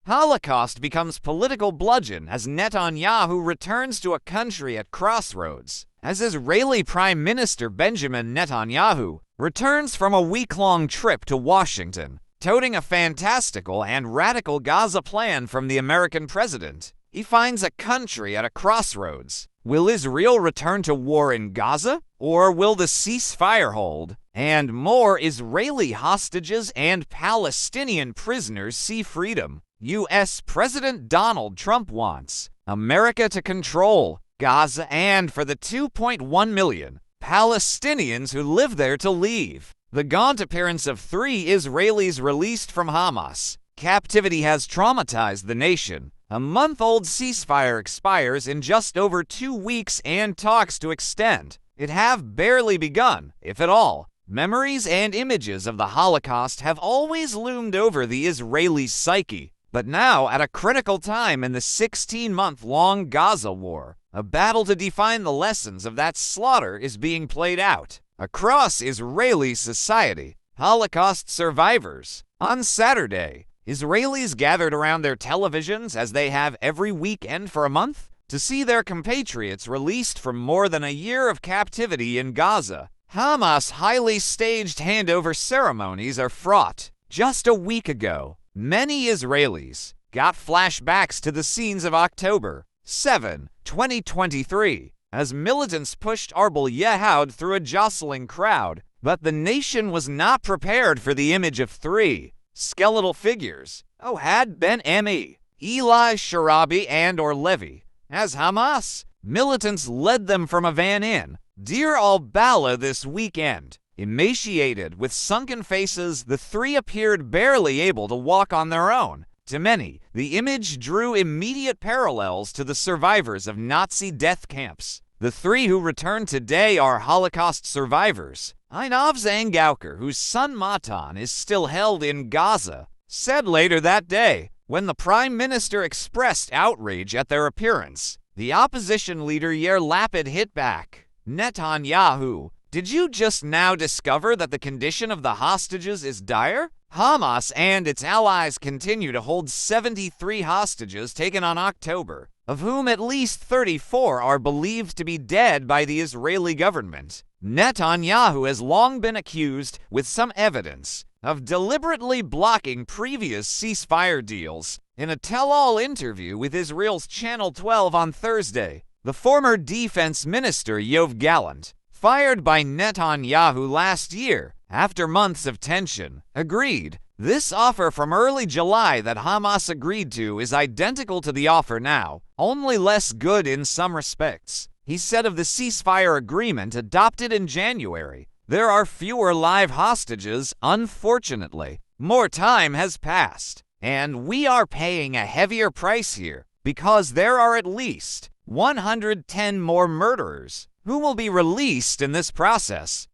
Holocaust becomes political bludgeon as Netanyahu returns to a country at crossroads, as Israeli Prime Minister Benjamin Netanyahu returns from a week-long trip to Washington, toting a fantastical and radical Gaza plan from the American president. He finds a country at a crossroads. Will Israel return to war in Gaza? Or will the ceasefire hold, and more Israeli hostages and Palestinian prisoners see freedom? U.S. President Donald Trump wants America to control Gaza and for the 2.1 million Palestinians who live there to leave. The gaunt appearance of 3 Israelis released from Hamas captivity has traumatized the nation. A month-old ceasefire expires in just over 2 weeks and talks to extend it have barely begun, if at all. Memories and images of the Holocaust have always loomed over the Israeli psyche, but now at a critical time in the 16-month-long Gaza war, a battle to define the lessons of that slaughter is being played out across Israeli society. Holocaust survivors. On Saturday, Israelis gathered around their televisions, as they have every weekend for a month, to see their compatriots released from more than a year of captivity in Gaza. Hamas' highly staged handover ceremonies are fraught. Just a week ago, many Israelis got flashbacks to the scenes of October 7, 2023, as militants pushed Arbel Yehud through a jostling crowd, but the nation was not prepared for the image of 3 skeletal figures, Ohad Ben-Ami, Eli Sharabi, and or Levi, as Hamas militants led them from a van in Deir al-Balah this weekend. Emaciated, with sunken faces, the 3 appeared barely able to walk on their own. To many, the image drew immediate parallels to the survivors of Nazi death camps. The 3 who returned today are Holocaust survivors. Einav Zangauker, whose son Matan is still held in Gaza, said later that day, when the Prime Minister expressed outrage at their appearance, the opposition leader Yair Lapid hit back. Netanyahu, did you just now discover that the condition of the hostages is dire? Hamas and its allies continue to hold 73 hostages taken on October, of whom at least 34 are believed to be dead by the Israeli government. Netanyahu has long been accused, with some evidence, of deliberately blocking previous ceasefire deals. In a tell-all interview with Israel's Channel 12 on Thursday, the former defense minister Yoav Gallant, fired by Netanyahu last year after months of tension, agreed. This offer from early July that Hamas agreed to is identical to the offer now, only less good in some respects. He said of the ceasefire agreement adopted in January, there are fewer live hostages, unfortunately. More time has passed, and we are paying a heavier price here because there are at least 110 more murderers who will be released in this process.